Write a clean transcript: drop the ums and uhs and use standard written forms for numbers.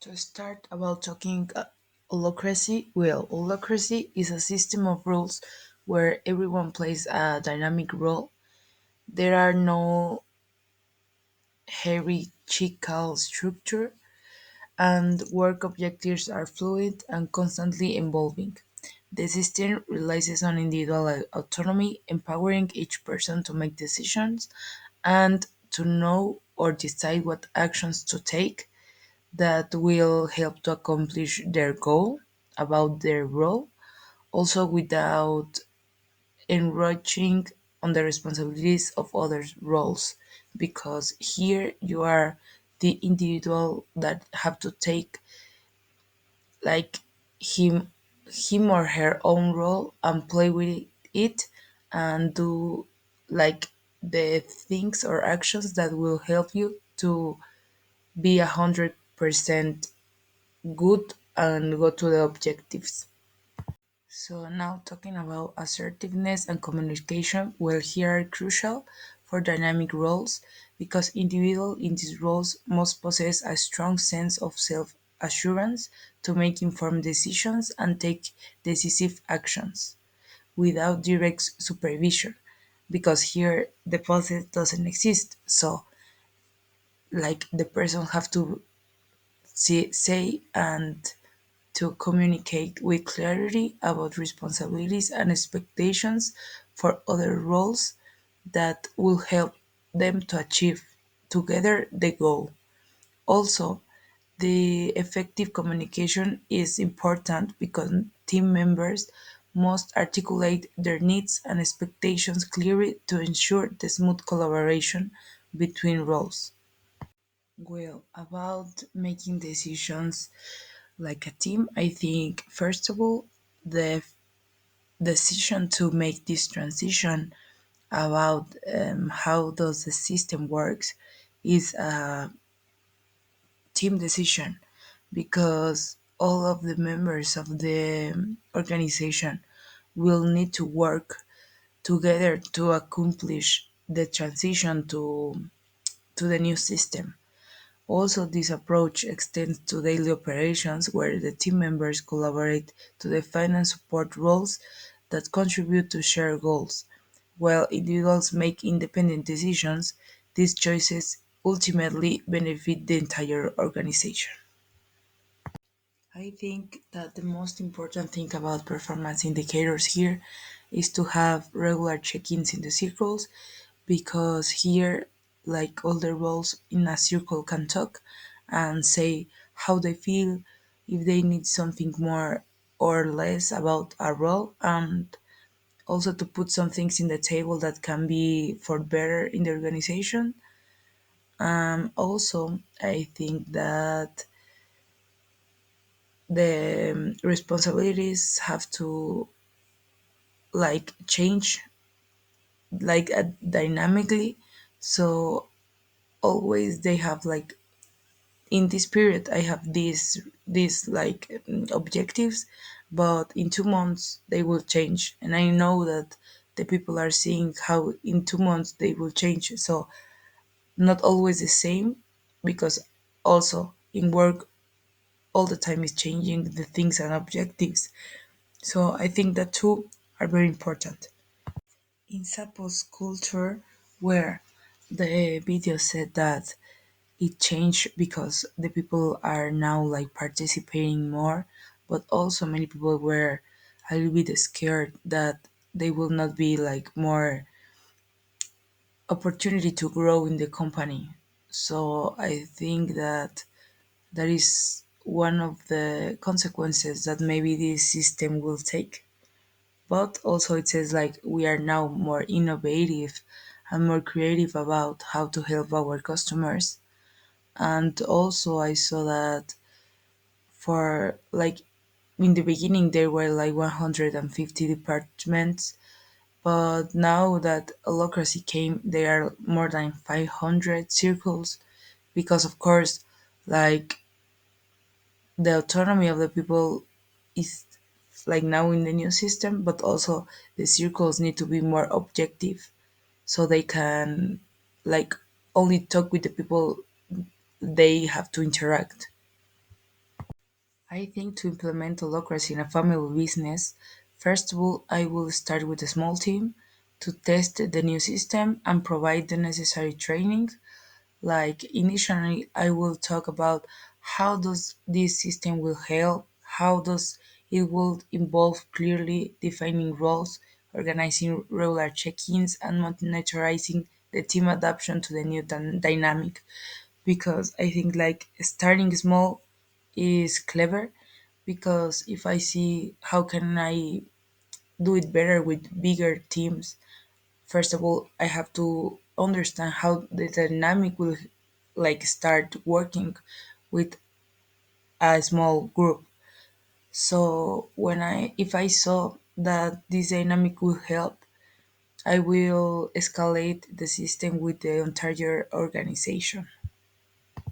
To start about talking holocracy, well, holocracy is a system of rules where everyone plays a dynamic role. There are no hierarchical structure, and work objectives are fluid and constantly evolving. The system relies on individual autonomy, empowering each person to make decisions and to know or decide what actions to take that will help to accomplish their goal about their role, also without enroaching on the responsibilities of others' roles, because here you are the individual that have to take like him him or her own role and play with it and do like the things or actions that will help you to be 100% good and go to the objectives. So now talking about assertiveness and communication, well, here are crucial for dynamic roles because individuals in these roles must possess a strong sense of self-assurance to make informed decisions and take decisive actions without direct supervision because here the process doesn't exist. So like the person have to say and to communicate with clarity about responsibilities and expectations for other roles that will help them to achieve together the goal. Also, the effective communication is important because team members must articulate their needs and expectations clearly to ensure the smooth collaboration between roles. Well, about making decisions like a team, I think first of all, the decision to make this transition about how does the system works is a team decision because all of the members of the organization will need to work together to accomplish the transition to the new system. Also, this approach extends to daily operations where the team members collaborate to define and support roles that contribute to shared goals. While individuals make independent decisions, these choices ultimately benefit the entire organization. I think that the most important thing about performance indicators here is to have regular check ins in the circles because here, like all the roles in a circle can talk and say how they feel, if they need something more or less about a role, and also to put some things in the table that can be for better in the organization. Also, I think that the responsibilities have to like change like dynamically, so always they have like in this period I have these like objectives, but in 2 months they will change, and I know that the people are seeing how in 2 months they will change. So not always the same because also in work all the time is changing the things and objectives. So I think that two are very important. In Sapo's culture, where the video said that it changed because the people are now like participating more, but also many people were a little bit scared that they will not be like more opportunity to grow in the company. So I think that that is one of the consequences that maybe this system will take. But also it says like we are now more innovative and more creative about how to help our customers. And also I saw that for like in the beginning there were like 150 departments, but now that holocracy came there are more than 500 circles because of course like the autonomy of the people is like now in the new system, but also the circles need to be more objective so they can like only talk with the people they have to interact. I think to implement holocracy in a family business, first of all, I will start with a small team to test the new system and provide the necessary training. Like initially, I will talk about how does this system will help, how does it will involve clearly defining roles, organizing regular check-ins, and monitoring the team adaptation to the new dynamic. Because I think like starting small is clever because if I see how can I do it better with bigger teams, first of all I have to understand how the dynamic will like start working with a small group. So when I if I saw that this dynamic will help, I will escalate the system with the entire organization.